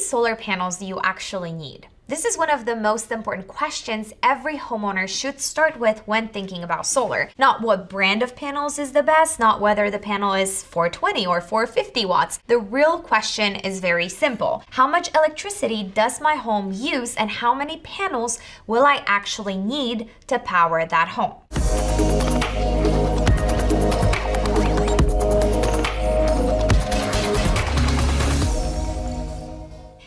solar panels do you actually need? This is one of the most important questions every homeowner should start with when thinking about solar. Not what brand of panels is the best, not whether the panel is 420 or 450 watts. The real question is very simple. How much electricity does my home use and how many panels will I actually need to power that home?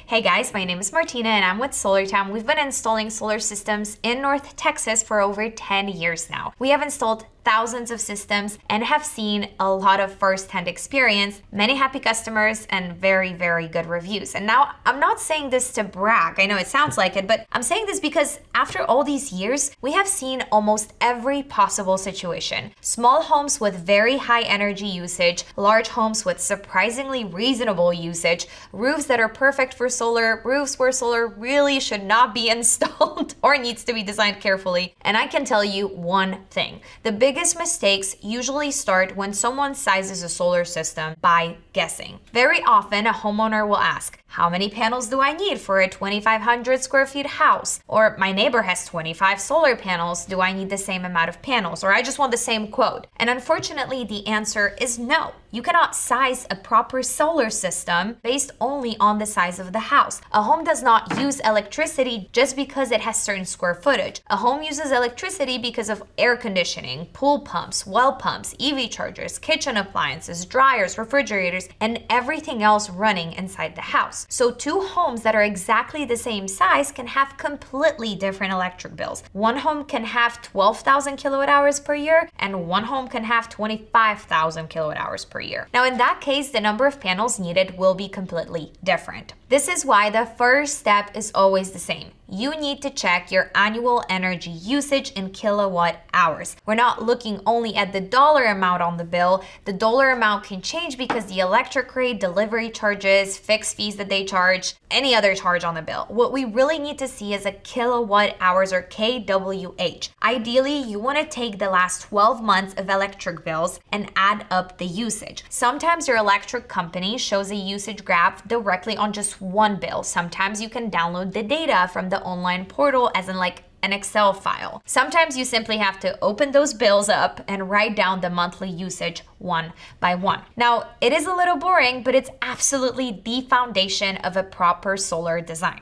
Hey guys, my name is Martyna and I'm with SolarTime. We've been installing solar systems in North Texas for over 10 years now. We have installed thousands of systems and have seen a lot of first-hand experience, many happy customers, and very, very good reviews. And now I'm not saying this to brag. I know it sounds like it, but I'm saying this because after all these years, we have seen almost every possible situation. Small homes with very high energy usage, large homes with surprisingly reasonable usage, roofs that are perfect for solar, roofs where solar really should not be installed or needs to be designed carefully. And I can tell you one thing. The biggest mistakes usually start when someone sizes a solar system by guessing. Very often, a homeowner will ask, how many panels do I need for a 2,500 square feet house? Or my neighbor has 25 solar panels, do I need the same amount of panels? Or I just want the same quote. And unfortunately, the answer is no. You cannot size a proper solar system based only on the size of the house. A home does not use electricity just because it has certain square footage. A home uses electricity because of air conditioning, pool pumps, well pumps, EV chargers, kitchen appliances, dryers, refrigerators, and everything else running inside the house. So two homes that are exactly the same size can have completely different electric bills. One home can have 12,000 kilowatt hours per year, and one home can have 25,000 kilowatt hours per year. Now, in that case, the number of panels needed will be completely different. This is why the first step is always the same. You need to check your annual energy usage in kilowatt hours. We're not looking only at the dollar amount on the bill. The dollar amount can change because the electric rate, delivery charges, fixed fees that they charge, any other charge on the bill. What we really need to see is a kilowatt hours or kWh. Ideally, you want to take the last 12 months of electric bills and add up the usage. Sometimes your electric company shows a usage graph directly on just one bill. Sometimes you can download the data from the online portal as in like an Excel file. Sometimes you simply have to open those bills up and write down the monthly usage one by one. Now, it is a little boring, but it's absolutely the foundation of a proper solar design.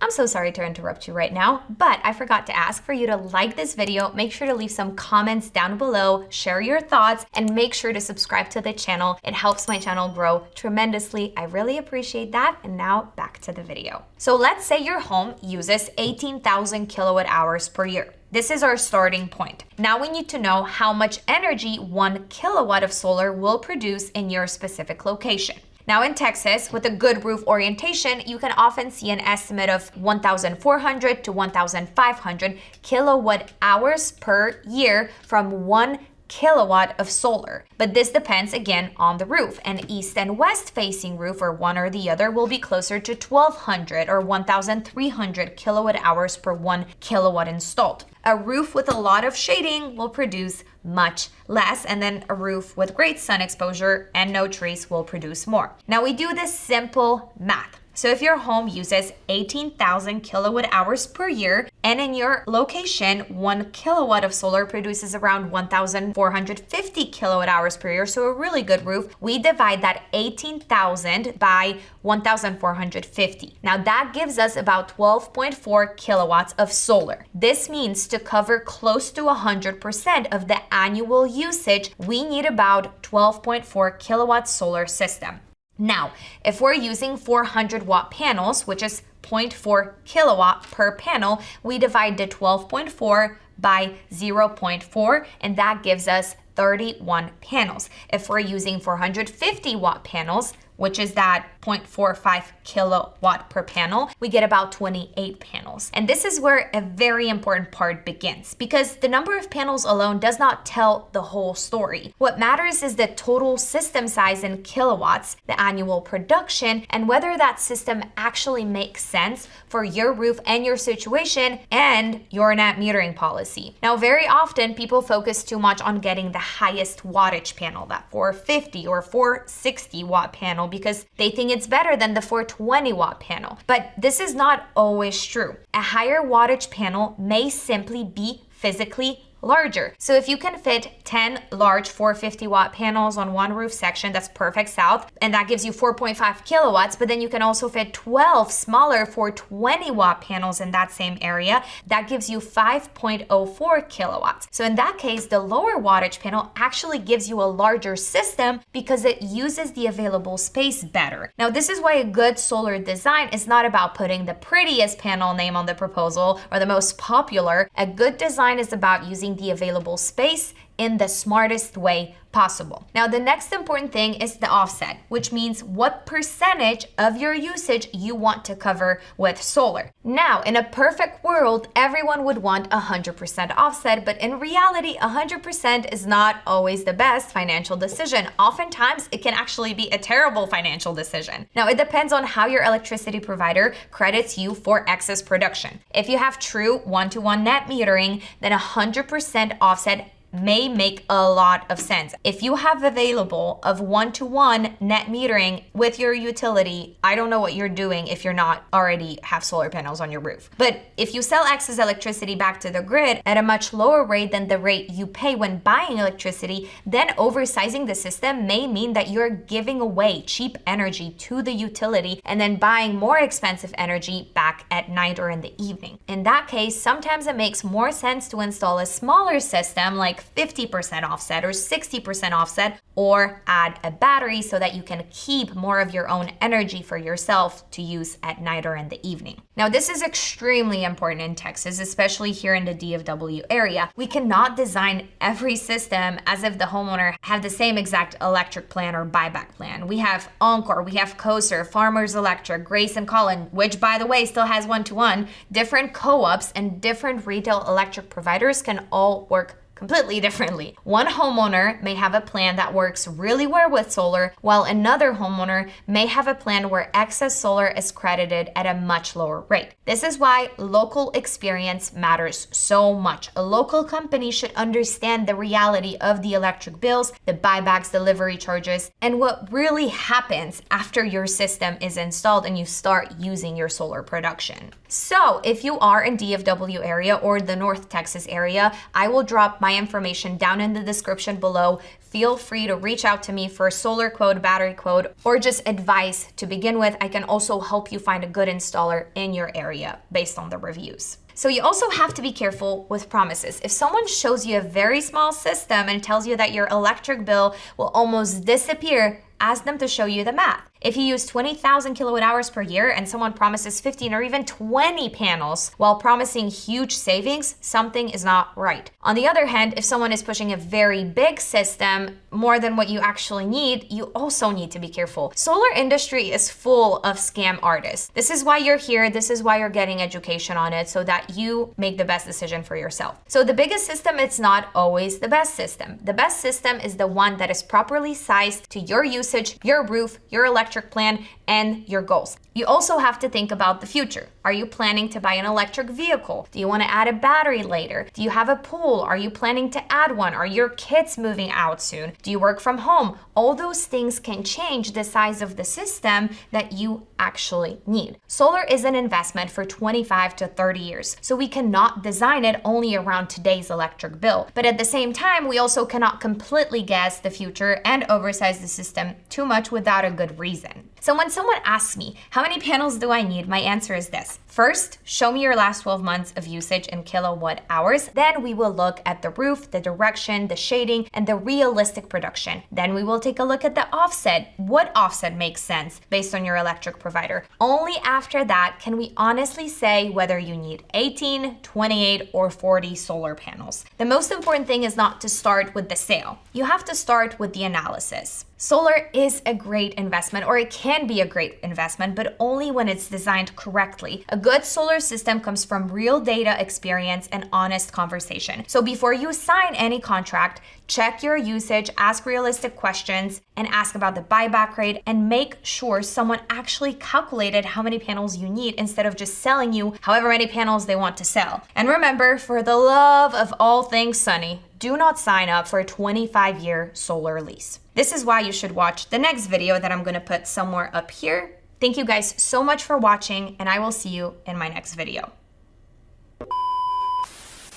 I'm so sorry to interrupt you right now, but I forgot to ask for you to like this video, make sure to leave some comments down below, share your thoughts, and make sure to subscribe to the channel. It helps my channel grow tremendously. I really appreciate that. And now back to the video. So let's say your home uses 18,000 kilowatt hours per year. This is our starting point. Now we need to know how much energy 1 kilowatt of solar will produce in your specific location. Now in Texas, with a good roof orientation, you can often see an estimate of 1,400 to 1,500 kilowatt hours per year from 1 kilowatt of solar. But this depends again on the roof. An east and west facing roof or one or the other will be closer to 1,200 or 1,300 kilowatt hours per 1 kilowatt installed. A roof with a lot of shading will produce much less, and then a roof with great sun exposure and no trees will produce more. Now we do this simple math. So if your home uses 18,000 kilowatt hours per year, and in your location, 1 kilowatt of solar produces around 1,450 kilowatt hours per year, so a really good roof, we divide that 18,000 by 1,450. Now that gives us about 12.4 kilowatts of solar. This means to cover close to 100% of the annual usage, we need about 12.4 kilowatt solar system. Now, if we're using 400 watt panels, which is 0.4 kilowatt per panel, we divide the 12.4 by 0.4, and that gives us 31 panels. If we're using 450 watt panels, which is that 0.45 kilowatt per panel, we get about 28 panels. And this is where a very important part begins, because the number of panels alone does not tell the whole story. What matters is the total system size in kilowatts, the annual production, and whether that system actually makes sense for your roof and your situation and your net metering policy. Now, very often people focus too much on getting the highest wattage panel, that 450 or 460 watt panel, because they think it's better than the 420 watt panel. But this is not always true. A higher wattage panel may simply be physically larger. So if you can fit 10 large 450 watt panels on one roof section, that's perfect south, and that gives you 4.5 kilowatts, but then you can also fit 12 smaller 420 watt panels in that same area. That gives you 5.04 kilowatts. So in that case, the lower wattage panel actually gives you a larger system because it uses the available space better. Now, this is why a good solar design is not about putting the prettiest panel name on the proposal or the most popular. A good design is about using the available space in the smartest way possible. Now, the next important thing is the offset, which means what percentage of your usage you want to cover with solar. Now, in a perfect world, everyone would want 100% offset, but in reality, 100% is not always the best financial decision. Oftentimes, it can actually be a terrible financial decision. Now, it depends on how your electricity provider credits you for excess production. If you have true one-to-one net metering, then 100% offset may make a lot of sense. If you have available of one-to-one net metering with your utility, I don't know what you're doing if you're not already have solar panels on your roof. But if you sell excess electricity back to the grid at a much lower rate than the rate you pay when buying electricity, then oversizing the system may mean that you're giving away cheap energy to the utility and then buying more expensive energy back at night or in the evening. In that case, sometimes it makes more sense to install a smaller system like 50% offset or 60% offset, or add a battery so that you can keep more of your own energy for yourself to use at night or in the evening. Now, this is extremely important in Texas, especially here in the DFW area. We cannot design every system as if the homeowner have the same exact electric plan or buyback plan. We have Encore, we have Coaster, Farmers Electric, Grace and Collin, which by the way still has one-to-one. Different co-ops and different retail electric providers can all work completely differently. One homeowner may have a plan that works really well with solar, while another homeowner may have a plan where excess solar is credited at a much lower rate. This is why local experience matters so much. A local company should understand the reality of the electric bills, the buybacks, delivery charges, and what really happens after your system is installed and you start using your solar production. So if you are in DFW area or the North Texas area, I will drop my information down in the description below. Feel free to reach out to me for a solar quote, battery quote, or just advice to begin with. I can also help you find a good installer in your area based on the reviews. So you also have to be careful with promises. If someone shows you a very small system and tells you that your electric bill will almost disappear, ask them to show you the math. If you use 20,000 kilowatt hours per year and someone promises 15 or even 20 panels while promising huge savings, something is not right. On the other hand, if someone is pushing a very big system, more than what you actually need, you also need to be careful. Solar industry is full of scam artists. This is why you're here. This is why you're getting education on it so that you make the best decision for yourself. So the biggest system, it's not always the best system. The best system is the one that is properly sized to your usage, your roof, your electric plan, and your goals. You also have to think about the future. Are you planning to buy an electric vehicle? Do you want to add a battery later? Do you have a pool? Are you planning to add one? Are your kids moving out soon? Do you work from home? All those things can change the size of the system that you actually need. Solar is an investment for 25 to 30 years, so we cannot design it only around today's electric bill. But at the same time, we also cannot completely guess the future and oversize the system too much without a good reason. So when someone asks me, how many panels do I need? My answer is this. First, show me your last 12 months of usage in kilowatt hours. Then we will look at the roof, the direction, the shading, and the realistic production. Then we will take a look at the offset. What offset makes sense based on your electric provider? Only after that can we honestly say whether you need 18, 28, or 40 solar panels. The most important thing is not to start with the sale. You have to start with the analysis. Solar is a great investment, or it can be a great investment, but only when it's designed correctly. A good solar system comes from real data, experience, and honest conversation. So before you sign any contract, check your usage, ask realistic questions, and ask about the buyback rate, and make sure someone actually calculated how many panels you need instead of just selling you however many panels they want to sell. And remember, for the love of all things sunny, do not sign up for a 25-year solar lease. This is why you should watch the next video that I'm gonna put somewhere up here. Thank you guys so much for watching, and I will see you in my next video.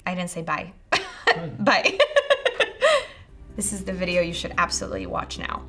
I didn't say bye. Bye. This is the video you should absolutely watch now.